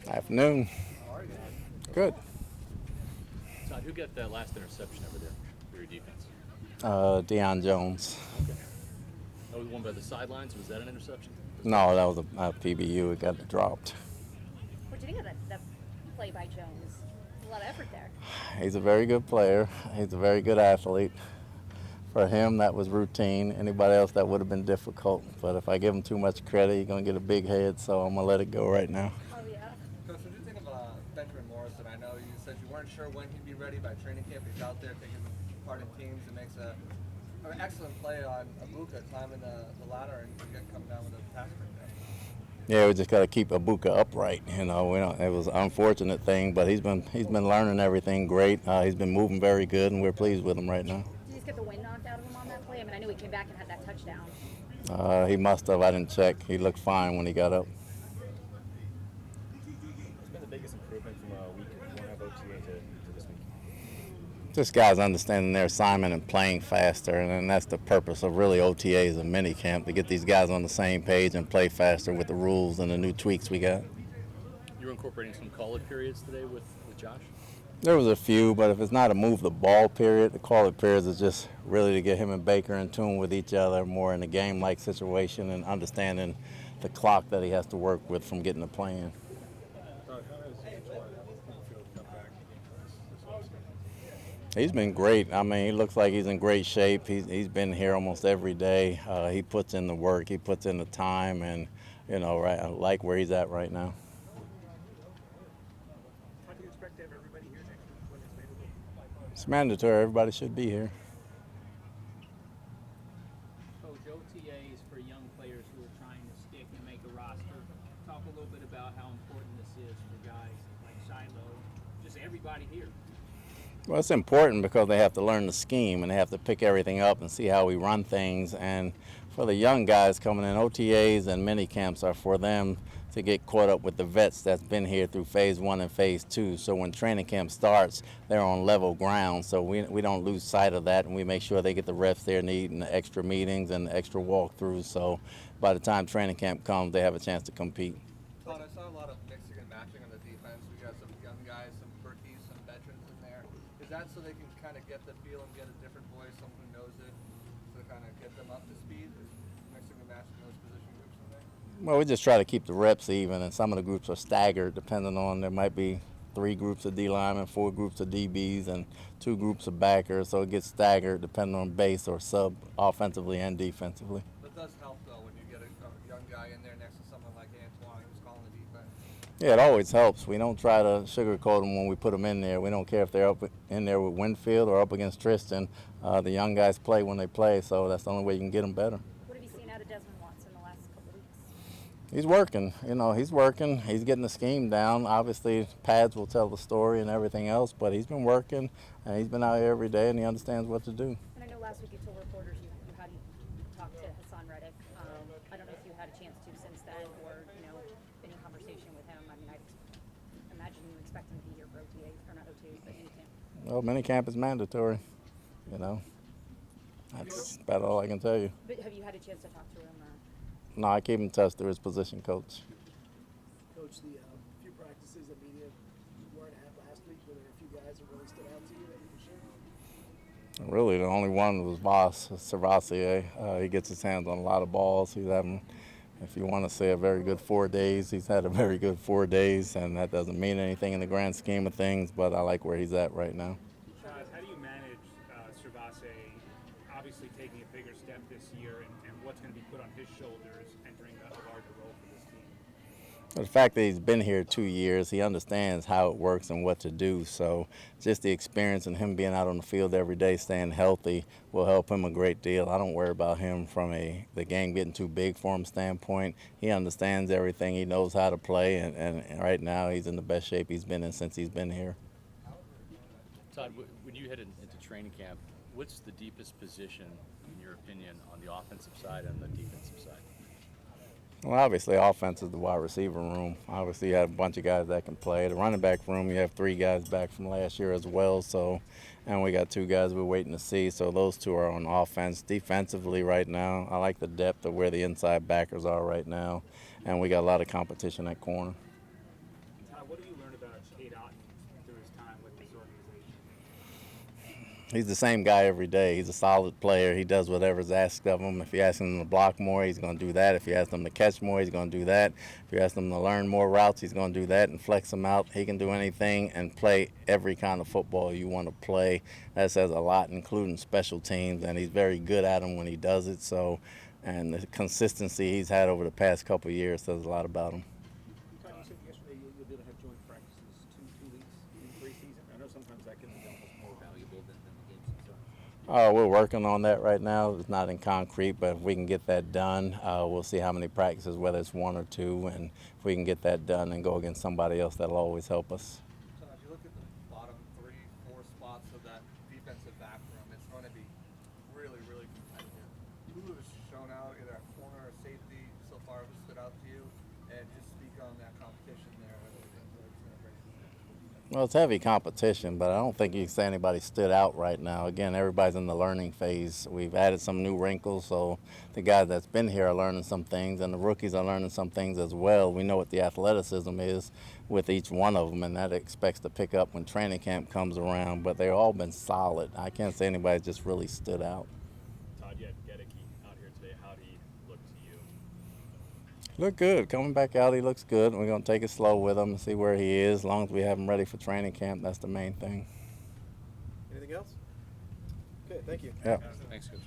Afternoon. How are you? Good. Todd, who got that last interception over there for your defense? Deion Jones. Okay. That was one by the sidelines. Was that an interception? No, that was a PBU. It got dropped. What do you think of that play by Jones? There's a lot of effort there. He's a very good player. He's a very good athlete. For him, that was routine. Anybody else, that would have been difficult. But if I give him too much credit, he's going to get a big head, so I'm going to let it go right now. Oh, yeah. Coach, what do you think of Benjamin Morrison? I know you said you weren't sure when he'd be ready by training camp. He's out there taking part in teams and makes an excellent play on Ibuka, climbing the ladder and coming down with a pass breakdown. Yeah, we just got to keep Ibuka upright. You know, it was an unfortunate thing, but he's been learning everything great. He's been moving very good, and we're pleased with him right now. Did you just get the wind knocked out of him on that play? I mean, I knew he came back and had that touchdown. He must have. I didn't check. He looked fine when he got up. What's been the biggest improvement from week one of OTA to this week? Just guys understanding their assignment and playing faster, and that's the purpose of really OTAs and minicamp, to get these guys on the same page and play faster with the rules and the new tweaks we got. You were incorporating some call-it periods today with Josh? There was a few, but if it's not a move the ball period, the call it periods is just really to get him and Baker in tune with each other more in a game-like situation and understanding the clock that he has to work with from getting the play in. He's been great. I mean, he looks like he's in great shape. He's been here almost every day. He puts in the work, he puts in the time, and right, I like where he's at right now. How do you expect to have everybody here next week when it's available? It's mandatory. Everybody should be here. Coach, OTAs for young players who are trying to stick and make a roster. Talk a little bit about how important this is for guys like Shiloh, just everybody here. Well, it's important because they have to learn the scheme and they have to pick everything up and see how we run things. And for the young guys coming in, OTAs and mini camps are for them to get caught up with the vets that's been here through phase 1 and phase 2. So when training camp starts, they're on level ground. So we don't lose sight of that, and we make sure they get the reps they need and the extra meetings and the extra walkthroughs. So by the time training camp comes, they have a chance to compete. Todd, I saw a lot of mixing and matching on the defense. We got some young guys, some rookies, some veterans in there. Is that so they can kind of get the feel and get a different voice, someone who knows it, to kind of get them up to speed? Is mixing and matching those position groups in there? Well, we just try to keep the reps even, and some of the groups are staggered depending on, there might be 3 groups of D linemen, 4 groups of DBs, and 2 groups of backers, so it gets staggered depending on base or sub, offensively and defensively. That does help, though, when you get a young guy in there next to someone like Antoine who's calling the defense. Yeah, it always helps. We don't try to sugarcoat them when we put them in there. We don't care if they're up in there with Winfield or up against Tristan. The young guys play when they play, so that's the only way you can get them better. What have you seen out of Desmond Watson the last couple of weeks? He's working. He's working. He's getting the scheme down. Obviously, pads will tell the story and everything else, but he's been working, and he's been out here every day, and he understands what to do. And I know last week you told reporters you hadn't talked to Hassan Reddick. I don't know if you had a chance to since then, or any conversation with him. I mean, I imagine you expect him to be here for OTAs, or not OTAs, but minicamp. Well, minicamp is mandatory. That's about all I can tell you. But have you had a chance to talk to him? Or? No, I keep in touch through his position coach. Coach, the few practices that media weren't at last week, were there a few guys that really stood out to you that you can share? Really, the only one was Boss SirVocea. He gets his hands on a lot of balls. He's having, if you want to say, a very good 4 days. He's had a very good 4 days, and that doesn't mean anything in the grand scheme of things, but I like where he's at right now. Todd, how do you manage SirVocea obviously taking a bigger step this year and what's going to be put on his shoulders entering a larger role for this team? The fact that he's been here 2 years, he understands how it works and what to do. So just the experience and him being out on the field every day, staying healthy, will help him a great deal. I don't worry about him from the game getting too big for him standpoint. He understands everything. He knows how to play, and right now he's in the best shape he's been in since he's been here. Todd, when you head into training camp, what's the deepest position, in your opinion, on the offensive side and the defensive side? Well, obviously, offense is the wide receiver room. Obviously, you have a bunch of guys that can play. The running back room, you have 3 guys back from last year as well. And we got 2 guys we're waiting to see. So those 2 are on offense. Defensively, right now, I like the depth of where the inside backers are right now, and we got a lot of competition at corner. Todd, what have you learned about Cade Otton through his time with this organization? He's the same guy every day. He's a solid player. He does whatever's asked of him. If you ask him to block more, he's going to do that. If you ask him to catch more, he's going to do that. If you ask him to learn more routes, he's going to do that and flex them out. He can do anything and play every kind of football you want to play. That says a lot, including special teams, and he's very good at them when he does it. So, and the consistency he's had over the past couple of years says a lot about him. Todd, you said yesterday you'll be able to have joint practices two weeks in preseason. I know sometimes that can be almost more valuable than the games themselves. We're working on that right now. It's not in concrete, but if we can get that done, we'll see how many practices, whether it's 1 or 2, and if we can get that done and go against somebody else, that'll always help us. Todd, you look at the bottom 3, 4 spots of that defensive back room, it's going to be really, really competitive. Who has shown out either at corner or safety so far who stood out to you? And just speak on that competition there. Well, it's heavy competition, but I don't think you can say anybody stood out right now. Again, everybody's in the learning phase. We've added some new wrinkles, so the guys that's been here are learning some things, and the rookies are learning some things as well. We know what the athleticism is with each one of them, and that expects to pick up when training camp comes around, but they've all been solid. I can't say anybody just really stood out. Todd, you had Gedeke out here today. How did he look to you? Look good. Coming back out, he looks good. We're going to take it slow with him and see where he is. As long as we have him ready for training camp, that's the main thing. Anything else? Okay, thank you. Yeah. Thanks, Coach.